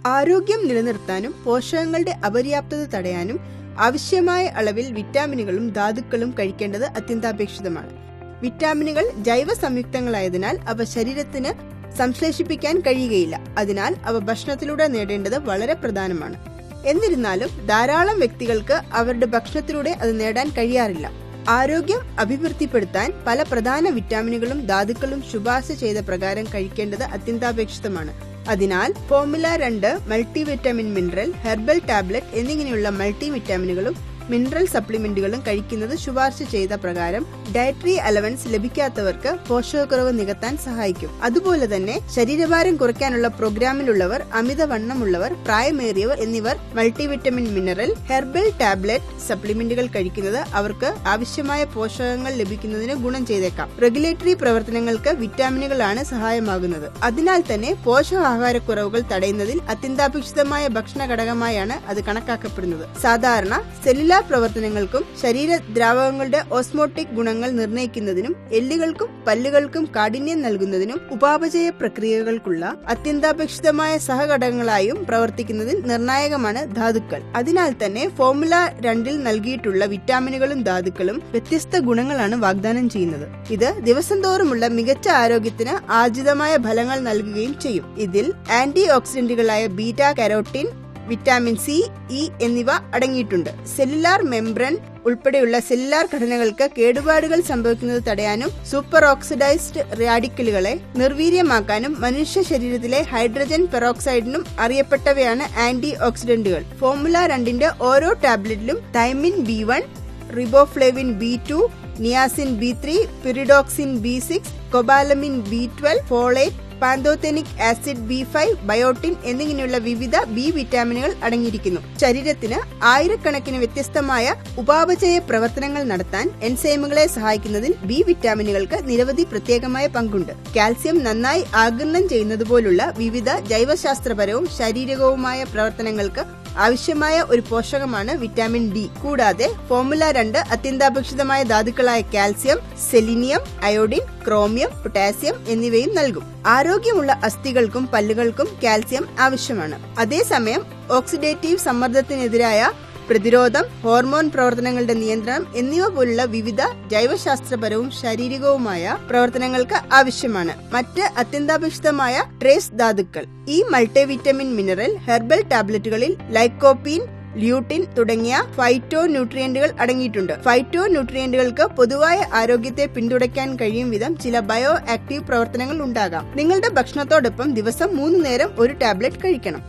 ആരോഗ്യം നിലനിർത്താനും പോഷകങ്ങളുടെ അപര്യാപ്തത തടയാനും ആവശ്യമായ അളവിൽ വിറ്റാമിനുകളും ധാതുക്കളും കഴിക്കേണ്ടത് അത്യന്താപേക്ഷിതമാണ്. വിറ്റാമിനുകൾ ജൈവ സംയുക്തങ്ങളായതിനാൽ അവ ശരീരത്തിന് സംശ്ലേഷിപ്പിക്കാൻ കഴിയുകയില്ല. അതിനാൽ അവ ഭക്ഷണത്തിലൂടെ നേടേണ്ടത് വളരെ പ്രധാനമാണ്. എന്നിരുന്നാലും ധാരാളം വ്യക്തികൾക്ക് അവരുടെ ഭക്ഷണത്തിലൂടെ അത് നേടാൻ കഴിയാറില്ല. ആരോഗ്യം അഭിവൃദ്ധിപ്പെടുത്താൻ പല പ്രധാന വിറ്റാമിനുകളും ധാതുക്കളും ശുപാർശ ചെയ്ത പ്രകാരം കഴിക്കേണ്ടത് അത്യന്താപേക്ഷിതമാണ്. അതിനാൽ formula 2 multivitamin mineral, herbal tablet എന്നിങ്ങനെയുള്ള മൾട്ടി വിറ്റാമിനുകളും മിനറൽ സപ്ലിമെന്റുകളും കഴിക്കുന്നത് ശുപാർശ ചെയ്ത പ്രകാരം ഡയറ്ററി അലവൻസ് ലഭിക്കാത്തവർക്ക് പോഷകക്കുറവ് നികത്താൻ സഹായിക്കും. അതുപോലെ തന്നെ ശരീരഭാരം കുറയ്ക്കാനുള്ള പ്രോഗ്രാമിലുള്ളവർ, അമിതവണ്ണമുള്ളവർ, പ്രായമേറിയവർ എന്നിവർ മൾട്ടിവിറ്റമിൻ മിനറൽ, ഹെർബൽ ടാബ്ലറ്റ് സപ്ലിമെന്റുകൾ കഴിക്കുന്നത് അവർക്ക് ആവശ്യമായ പോഷകങ്ങൾ ലഭിക്കുന്നതിന് ഗുണം ചെയ്തേക്കാം. റെഗുലേറ്ററി പ്രവർത്തനങ്ങൾക്ക് വിറ്റാമിനുകളാണ് സഹായമാകുന്നത്. അതിനാൽ തന്നെ പോഷകാഹാരക്കുറവുകൾ തടയുന്നതിൽ അത്യന്താപേക്ഷിതമായ ഭക്ഷണ ഘടകമായാണ് അത് കണക്കാക്കപ്പെടുന്നത്. സാധാരണ സെല്ലുലാർ പ്രവർത്തനങ്ങൾക്കും ശരീരദ്രാവകങ്ങളുടെ ഓസ്മോട്ടിക് ഗുണങ്ങൾ നിർണ്ണയിക്കുന്നതിനും എല്ലുകൾക്കും പല്ലുകൾക്കും കാഠിന്യം നൽകുന്നതിനും ഉപാപചയ പ്രക്രിയകൾക്കുള്ള അത്യന്താപേക്ഷിതമായ സഹഘടകങ്ങളായും പ്രവർത്തിക്കുന്നതിൽ നിർണായകമാണ് ധാതുക്കൾ. അതിനാൽ തന്നെ ഫോർമുല 2 നൽകിയിട്ടുള്ള വിറ്റാമിനുകളും ധാതുക്കളും വ്യത്യസ്ത ഗുണങ്ങളാണ് വാഗ്ദാനം ചെയ്യുന്നത്. ഇത് ദിവസം തോറുമുള്ള മികച്ച ആരോഗ്യത്തിന് ആർജിതമായ ഫലങ്ങൾ നൽകുകയും ചെയ്യും. ഇതിൽ ആന്റി ഓക്സിഡന്റുകളായ beta carotene, vitamin C, E എന്നിവ അടങ്ങിയിട്ടുണ്ട്. സെല്ലുലാർ മെംബ്രൻ ഉൾപ്പെടെയുള്ള സെല്ലുലാർ ഘടനകൾക്ക് കേടുപാടുകൾ സംഭവിക്കുന്നത് തടയാനും സൂപ്പർ ഓക്സിഡൈസ്ഡ് റാഡിക്കലുകളെ നിർവീര്യമാക്കാനും മനുഷ്യ ശരീരത്തിലെ ഹൈഡ്രജൻ പെറോക്സൈഡിനും അറിയപ്പെട്ടവയാണ് ആന്റി ഓക്സിഡന്റുകൾ. ഫോർമുല 2 ഓരോ ടാബ്ലറ്റിലും thiamine B1, riboflavin B2, niacin B3, pyridoxine B6, cobalamin B12, folate, pantothenic acid B5, biotin എന്നിങ്ങനെയുള്ള വിവിധ ബി വിറ്റാമിനുകൾ അടങ്ങിയിരിക്കുന്നു. ശരീരത്തിന് ആയിരക്കണക്കിന് വ്യത്യസ്തമായ ഉപാപചയ പ്രവർത്തനങ്ങൾ നടത്താൻ എൻസൈമുകളെ സഹായിക്കുന്നതിൽ ബി വിറ്റാമിനുകൾക്ക് നിരവധി പ്രത്യേകമായ പങ്കുണ്ട്. കാൽസ്യം നന്നായി ആഗിരണം ചെയ്യുന്നതുപോലുള്ള വിവിധ ജൈവശാസ്ത്രപരവും ശാരീരികവുമായ പ്രവർത്തനങ്ങൾക്ക് ആവശ്യമായ ഒരു പോഷകമാണ് വിറ്റാമിൻ ഡി. കൂടാതെ ഫോർമുല 2 അത്യന്താപേക്ഷിതമായ ധാതുക്കളായ calcium, selenium, iodine, chromium, potassium എന്നിവയും നൽകും. ആരോഗ്യമുള്ള അസ്ഥികൾക്കും പല്ലുകൾക്കും കാൽസ്യം ആവശ്യമാണ്. അതേസമയം ഓക്സിഡേറ്റീവ് സമ്മർദ്ദത്തിനെതിരായ പ്രതിരോധം, ഹോർമോൺ പ്രവർത്തനങ്ങളുടെ നിയന്ത്രണം എന്നിവ പോലുള്ള വിവിധ ജൈവശാസ്ത്രപരവും ശാരീരികവുമായ പ്രവർത്തനങ്ങൾക്ക് ആവശ്യമാണ്. മറ്റ് അത്യന്താപേക്ഷിതമായ ട്രേസ് ധാതുക്കൾ ഈ മൾട്ടിവിറ്റമിൻ മിനറൽ, ഹെർബൽ ടാബ്ലറ്റുകളിൽ ലൈക്കോപ്പീൻ, ല്യൂട്ടിൻ തുടങ്ങിയ ഫൈറ്റോ ന്യൂട്രിയന്റുകൾ അടങ്ങിയിട്ടുണ്ട്. ഫൈറ്റോ ന്യൂട്രിയന്റുകൾക്ക് പൊതുവായ ആരോഗ്യത്തെ പിന്തുണയ്ക്കാൻ കഴിയും വിധം ചില ബയോ ആക്റ്റീവ് പ്രവർത്തനങ്ങൾ ഉണ്ടാകാം. നിങ്ങളുടെ ഭക്ഷണത്തോടൊപ്പം ദിവസം 3 നേരം ഒരു ടാബ്ലറ്റ് കഴിക്കണം.